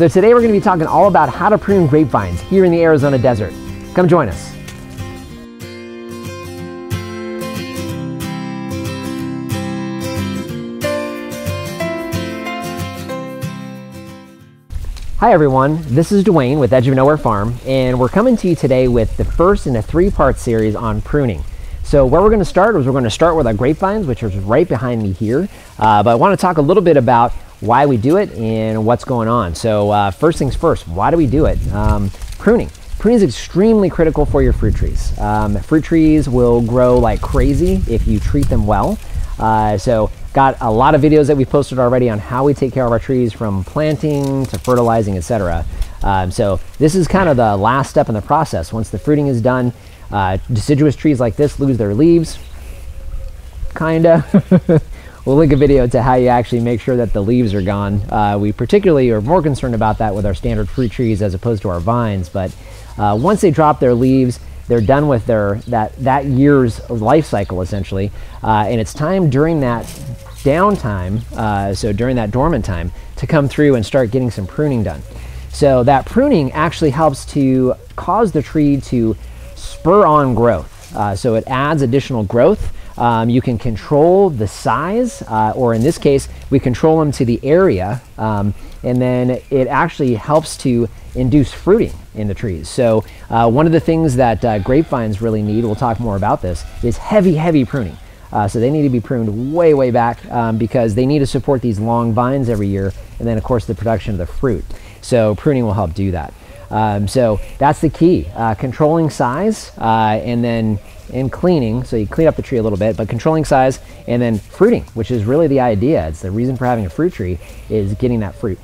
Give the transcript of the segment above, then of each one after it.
So today we're going to be talking all about how to prune grapevines here in the Arizona desert. Come join us. Hi everyone, this is Dwayne with Edge of Nowhere Farm, and we're coming to you today with the first in a three-part series on pruning. So where we're going to start is we're going to start with our grapevines, which is right behind me here. But I want to talk a little bit about why we do it and what's going on. So first things first, why do we do it? Pruning. Pruning is extremely critical for your fruit trees. Fruit trees will grow like crazy if you treat them well. So got a lot of videos that we've posted already on how we take care of our trees, from planting to fertilizing, etc. So this is kind of the last step in the process. Once the fruiting is done, deciduous trees like this lose their leaves, kinda. We'll link a video to how you actually make sure that the leaves are gone. We particularly are more concerned about that with our standard fruit trees as opposed to our vines, but once they drop their leaves, they're done with that year's life cycle essentially, and it's time during that downtime, so during that dormant time, to come through and start getting some pruning done. So that pruning actually helps to cause the tree to spur on growth. So it adds additional growth. You can control the size, or in this case, we control them to the area, and then it actually helps to induce fruiting in the trees. So one of the things that grapevines really need, we'll talk more about this, is heavy pruning. So they need to be pruned way back because they need to support these long vines every year, and then of course the production of the fruit. So pruning will help do that. So that's the key, controlling size and cleaning. So you clean up the tree a little bit, but controlling size and then fruiting, which is really the idea. It's the reason for having a fruit tree, is getting that fruit.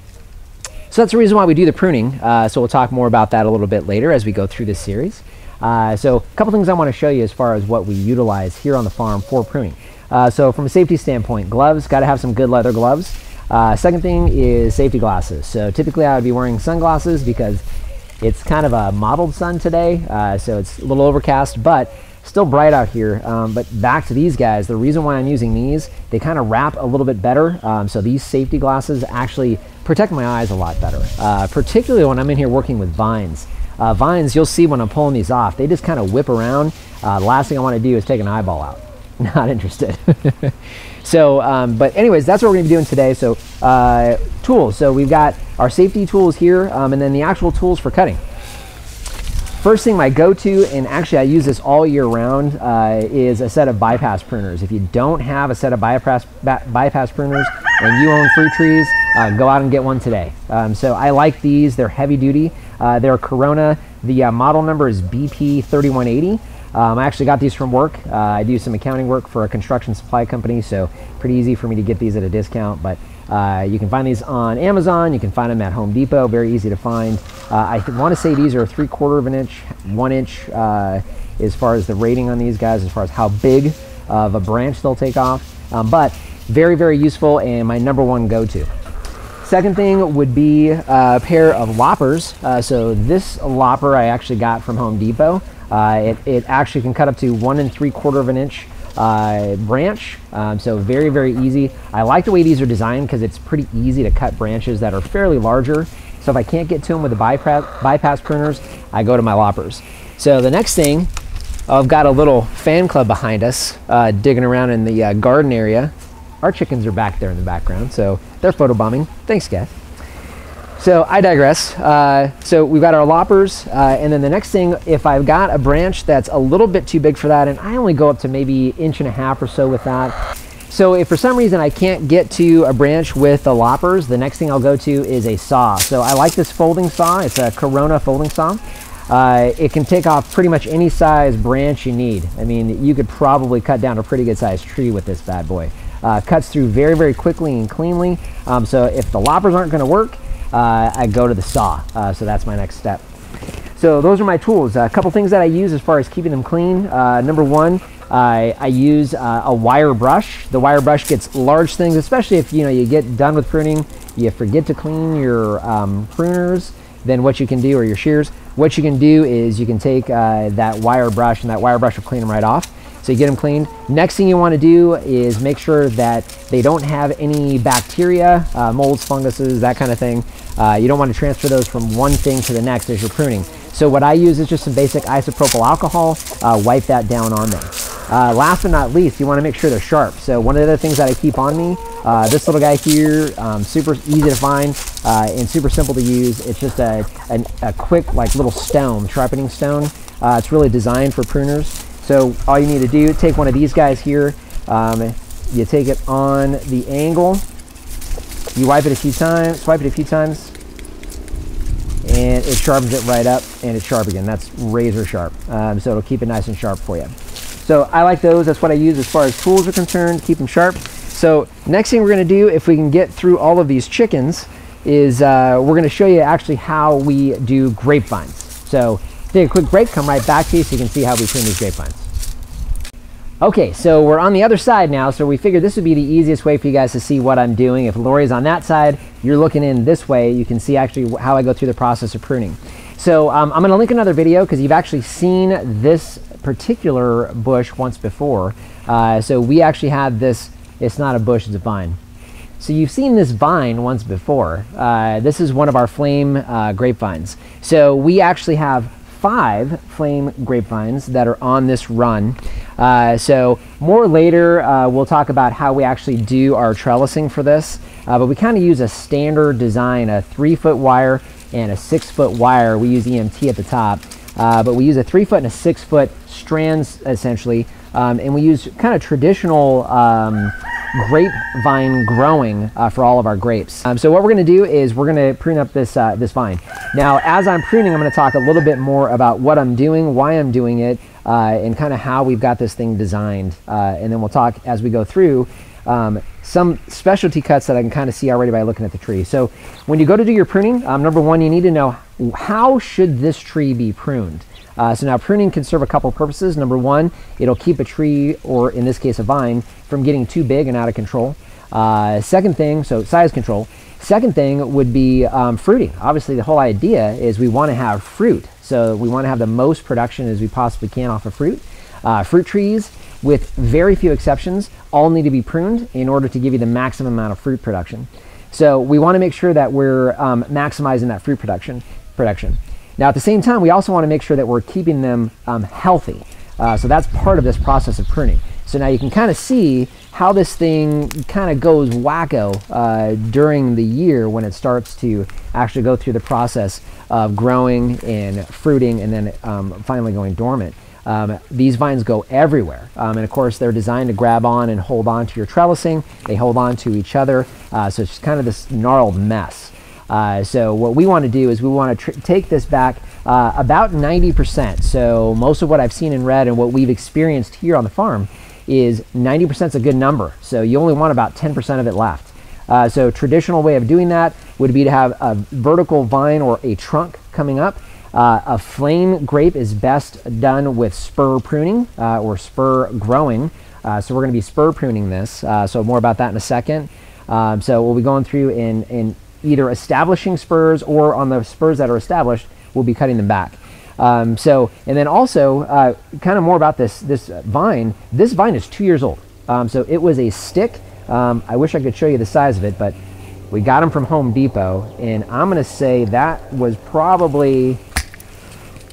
So that's the reason why we do the pruning. So we'll talk more about that a little bit later as we go through this series. So a couple things I want to show you as far as what we utilize here on the farm for pruning. So from a safety standpoint, gloves, got to have some good leather gloves. Second thing is safety glasses. So typically I would be wearing sunglasses because it's kind of a mottled sun today, so it's a little overcast, but still bright out here. But back to these guys, the reason why I'm using these, they kind of wrap a little bit better. So these safety glasses actually protect my eyes a lot better, particularly when I'm in here working with vines. Vines, you'll see when I'm pulling these off, they just kind of whip around. The last thing I want to do is take an eyeball out. Not interested. So, but anyways, that's what we're going to be doing today. So tools. So we've got our safety tools here, and then the actual tools for cutting. First thing, my go-to, and actually I use this all year round, is a set of bypass pruners. If you don't have a set of bypass pruners and you own fruit trees, go out and get one today. So I like these. They're heavy duty. They're Corona. The model number is BP 3180. I actually got these from work. I do some accounting work for a construction supply company, so pretty easy for me to get these at a discount. But you can find these on Amazon. You can find them at Home Depot. Very easy to find. I want to say these are 3/4 of an inch, 1 inch, as far as the rating on these guys, as far as how big of a branch they'll take off. But very useful, and my #1 go-to. Second thing would be a pair of loppers. So this lopper I actually got from Home Depot. It actually can cut up to 1 3/4 of an inch branch, so very easy. I like the way these are designed because it's pretty easy to cut branches that are fairly larger. So if I can't get to them with the bypass pruners, I go to my loppers. So the next thing, I've got a little fan club behind us, digging around in the garden area. Our chickens are back there in the background, so they're photobombing. Thanks, guys. So I digress. So we've got our loppers, and then the next thing, if I've got a branch that's a little bit too big for that, and I only go up to maybe 1.5 inches or so with that. So if for some reason I can't get to a branch with the loppers, the next thing I'll go to is a saw. So I like this folding saw. It's a Corona folding saw. It can take off pretty much any size branch you need. I mean, you could probably cut down a pretty good sized tree with this bad boy. Cuts through very quickly and cleanly. So if the loppers aren't going to work, I go to the saw. So that's my next step. So those are my tools. A couple things that I use as far as keeping them clean. Number one, I use a wire brush. The wire brush gets large things, especially if you get done with pruning, you forget to clean your pruners. Then what you can do, or your shears, what you can do is you can take that wire brush, and that wire brush will clean them right off. So you get them cleaned. Next thing you want to do is make sure that they don't have any bacteria, molds, funguses, that kind of thing. You don't want to transfer those from one thing to the next as you're pruning. So what I use is just some basic isopropyl alcohol, wipe that down on them. Last but not least, you want to make sure they're sharp. So one of the other things that I keep on me, this little guy here, super easy to find and super simple to use. It's just a quick like little stone, sharpening stone. It's really designed for pruners. So all you need to do, take one of these guys here, you take it on the angle, you wipe it a few times, swipe it a few times, and it sharpens it right up, and it's sharp again. That's razor sharp. So it'll keep it nice and sharp for you. So I like those. That's what I use as far as tools are concerned, keep them sharp. So next thing we're gonna do, if we can get through all of these chickens, is we're gonna show you actually how we do grapevines. So take a quick break, come right back to you so you can see how we prune these grapevines. Okay, so we're on the other side now, so we figured this would be the easiest way for you guys to see what I'm doing. If Lori's on that side, you're looking in this way, you can see actually how I go through the process of pruning. So I'm gonna link another video because you've actually seen this particular bush once before. So we actually had this, it's not a bush, it's a vine. So you've seen this vine once before. This is one of our flame grapevines. So we actually have 5 flame grapevines that are on this run. So more later, we'll talk about how we actually do our trellising for this. But we kind of use a standard design, a 3-foot wire and a 6-foot wire. We use EMT at the top, but we use a 3-foot and a 6-foot strands essentially. And we use kind of traditional grapevine growing for all of our grapes. So what we're going to do is we're going to prune up this this vine. Now, as I'm pruning, I'm going to talk a little bit more about what I'm doing, why I'm doing it, and kind of how we've got this thing designed. And then we'll talk as we go through some specialty cuts that I can kind of see already by looking at the tree. So when you go to do your pruning, number one, you need to know how should this tree be pruned. So now pruning can serve a couple purposes. Number one, it'll keep a tree, or in this case a vine, from getting too big and out of control. Second thing, so size control. Second thing would be fruiting. Obviously the whole idea is we want to have fruit. So we want to have the most production as we possibly can off of fruit. Fruit trees, with very few exceptions, all need to be pruned in order to give you the maximum amount of fruit production. So we want to make sure that we're maximizing that fruit production. Now at the same time, we also want to make sure that we're keeping them healthy. So that's part of this process of pruning. So now you can kind of see how this thing kind of goes wacko during the year when it starts to actually go through the process of growing and fruiting and then finally going dormant. These vines go everywhere, and of course they're designed to grab on and hold on to your trellising. They hold on to each other, so it's kind of this gnarled mess. So what we want to do is we want to take this back about 90%. So most of what I've seen and read and what we've experienced here on the farm is 90% is a good number. So you only want about 10% of it left. So traditional way of doing that would be to have a vertical vine or a trunk coming up. A flame grape is best done with spur pruning or spur growing. So we're going to be spur pruning this. So more about that in a second. So we'll be going through and either establishing spurs, or on the spurs that are established, we'll be cutting them back. And then also kind of more about this vine. This vine is 2 years old. So it was a stick. I wish I could show you the size of it, but we got them from Home Depot, and I'm going to say that was probably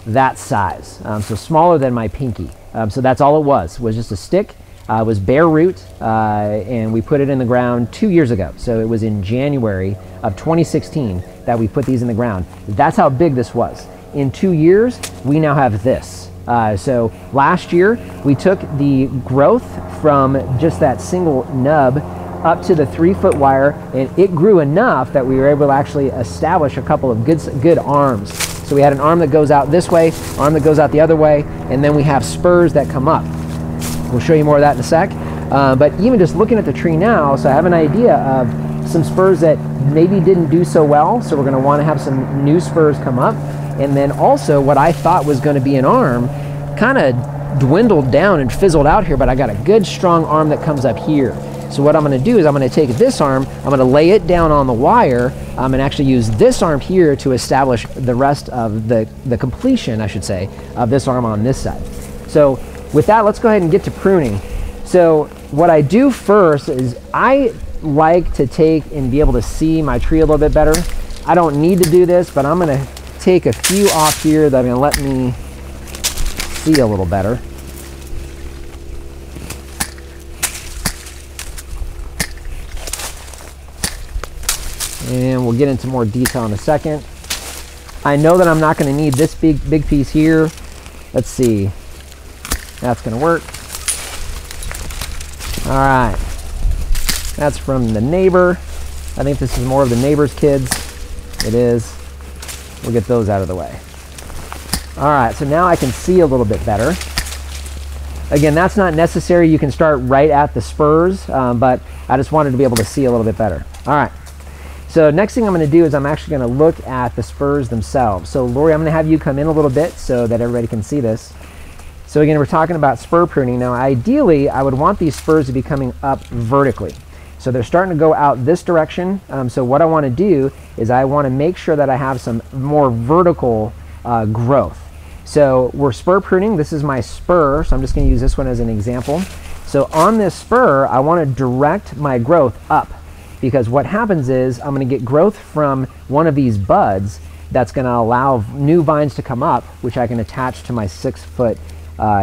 that size, so smaller than my pinky. So that's all it was just a stick. It was bare root, and we put it in the ground 2 years ago. So it was in January of 2016 that we put these in the ground. That's how big this was. In 2 years, we now have this. So last year, we took the growth from just that single nub up to the 3-foot wire, and it grew enough that we were able to actually establish a couple of good arms. So we had an arm that goes out this way, arm that goes out the other way, and then we have spurs that come up. We'll show you more of that in a sec. But even just looking at the tree now, so I have an idea of some spurs that maybe didn't do so well. So we're going to want to have some new spurs come up. And then also what I thought was going to be an arm kind of dwindled down and fizzled out here, but I got a good strong arm that comes up here. So what I'm going to do is I'm going to take this arm, I'm going to lay it down on the wire, and actually use this arm here to establish the rest of the completion, I should say, of this arm on this side. So with that, let's go ahead and get to pruning. So what I do first is I like to take and be able to see my tree a little bit better. I don't need to do this, but I'm gonna take a few off here that are gonna let me see a little better. And we'll get into more detail in a second. I know that I'm not gonna need this big piece here. Let's see, that's gonna work. All right, that's from the neighbor. I think this is more of the neighbor's kids. It is. We'll get those out of the way. All right, so now I can see a little bit better. Again, that's not necessary. You can start right at the spurs, but I just wanted to be able to see a little bit better. All right, so next thing I'm gonna do is I'm actually gonna look at the spurs themselves. So Lori, I'm gonna have you come in a little bit so that everybody can see this. So again, we're talking about spur pruning. Now, ideally, I would want these spurs to be coming up vertically. So they're starting to go out this direction. So what I want to do is I want to make sure that I have some more vertical growth. So we're spur pruning. This is my spur, so I'm just going to use this one as an example. So on this spur, I want to direct my growth up, because what happens is I'm going to get growth from one of these buds that's going to allow new vines to come up, which I can attach to my 6-foot,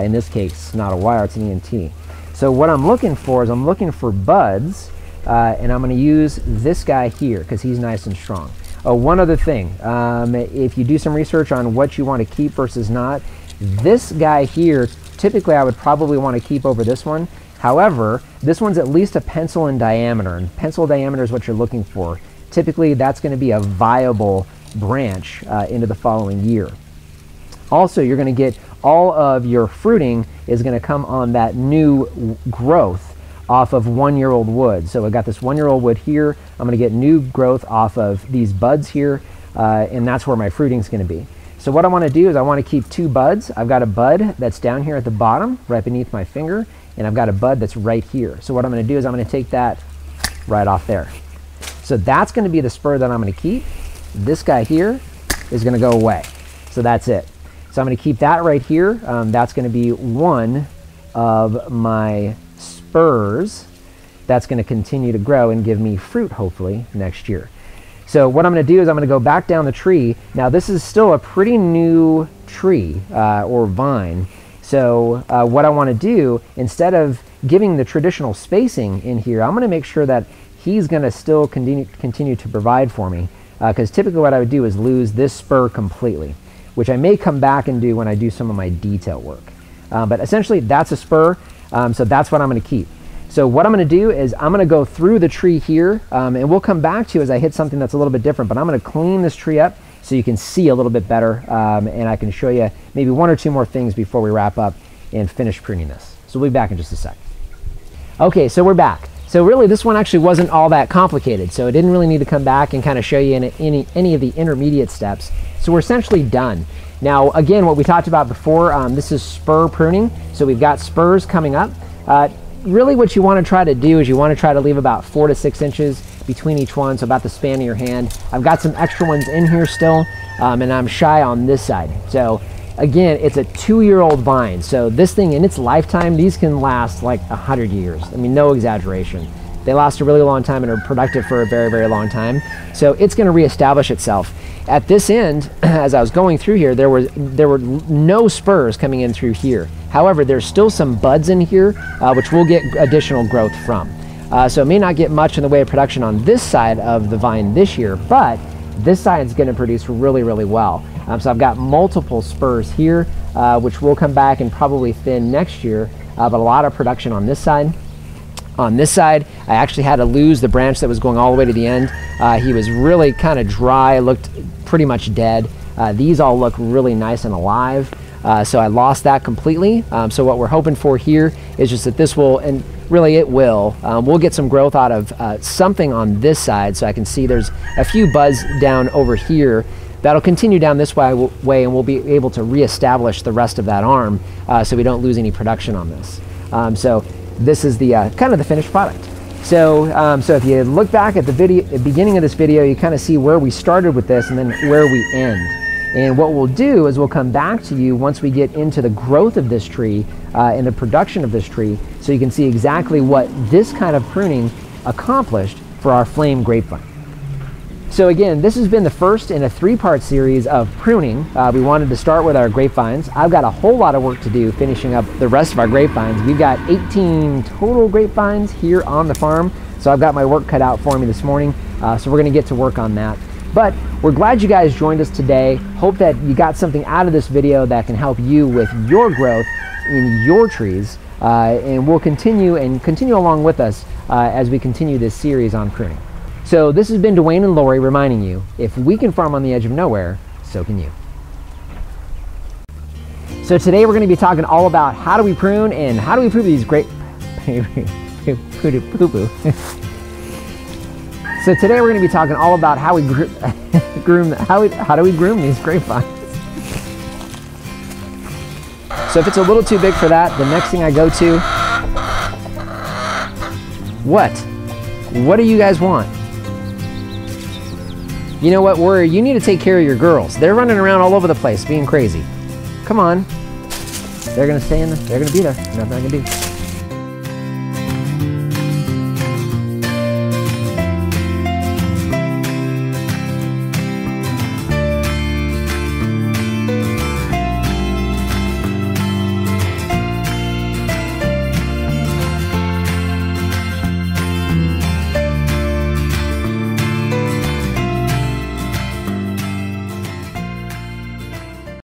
in this case, not a wire, it's an ENT. So what I'm looking for is I'm looking for buds, and I'm going to use this guy here because he's nice and strong. Oh, one other thing, if you do some research on what you want to keep versus not, this guy here, typically I would probably want to keep over this one. However, this one's at least a pencil in diameter, and pencil diameter is what you're looking for. Typically, that's going to be a viable branch into the following year. Also, you're going to get all of your fruiting is going to come on that new growth off of 1-year-old wood. So I got this 1-year-old wood here. I'm going to get new growth off of these buds here, and that's where my fruiting is going to be. So what I want to do is I want to keep 2 buds. I've got a bud that's down here at the bottom, right beneath my finger, and I've got a bud that's right here. So what I'm going to do is I'm going to take that right off there. So that's going to be the spur that I'm going to keep. This guy here is going to go away. So that's it. So I'm going to keep that right here. That's going to be one of my spurs that's going to continue to grow and give me fruit hopefully next year. So what I'm going to do is I'm going to go back down the tree. Now this is still a pretty new tree or vine. So what I want to do, instead of giving the traditional spacing in here, I'm going to make sure that he's going to still continue to provide for me, because typically what I would do is lose this spur completely, which I may come back and do when I do some of my detail work. But essentially that's a spur, so that's what I'm going to keep. So what I'm going to do is I'm going to go through the tree here, and we'll come back to you as I hit something that's a little bit different, but I'm going to clean this tree up so you can see a little bit better, and I can show you maybe 1 or 2 more things before we wrap up and finish pruning this. So we'll be back in just a sec. Okay, so we're back. So really this one actually wasn't all that complicated, so I didn't really need to come back and kind of show you any of the intermediate steps. So we're essentially done. Now again, what we talked about before, this is spur pruning. So we've got spurs coming up. Really what you want to try to do is you want to try to leave about 4 to 6 inches between each one, so about the span of your hand. I've got some extra ones in here still, and I'm shy on this side. So again, it's a 2-year-old vine. So this thing in its lifetime, these can last like 100 years. I mean, no exaggeration. They last a really long time and are productive for a very, very long time. So it's going to reestablish itself. At this end, as I was going through here, there were no spurs coming in through here. However, there's still some buds in here, which we'll get additional growth from. So it may not get much in the way of production on this side of the vine this year, but this side is going to produce really, really well. So I've got multiple spurs here, which will come back and probably thin next year, but a lot of production on this side. On this side, I actually had to lose the branch that was going all the way to the end. He was really kind of dry, looked pretty much dead. These all look really nice and alive. So I lost that completely. So what we're hoping for here is just that this will, and really it will, we'll get some growth out of something on this side. So I can see there's a few buds down over here that'll continue down this way, and we'll be able to reestablish the rest of that arm so we don't lose any production on this. So this is the kind of the finished product. So, so if you look back at the beginning of this video, you kind of see where we started with this and then where we end. And what we'll do is we'll come back to you once we get into the growth of this tree and the production of this tree, so you can see exactly what this kind of pruning accomplished for our flame grapevine. So again, this has been the first in a 3-part series of pruning. We wanted to start with our grapevines. I've got a whole lot of work to do finishing up the rest of our grapevines. We've got 18 total grapevines here on the farm, so I've got my work cut out for me this morning. So we're gonna get to work on that. But we're glad you guys joined us today. Hope that you got something out of this video that can help you with your growth in your trees. And we'll continue along with us as we continue this series on pruning. So this has been Dwayne and Lori reminding you, if we can farm on the edge of nowhere, so can you. So today we're going to be talking all about how do we prune and how do we prune these great poo-poo. So today we're going to be talking all about how we how do we groom these grapevines. So if it's a little too big for that, the next thing I go to, what do you guys want? You know what, Warrior, you need to take care of your girls. They're running around all over the place being crazy. Come on. They're gonna stay in there. They're gonna be there. Nothing I can do.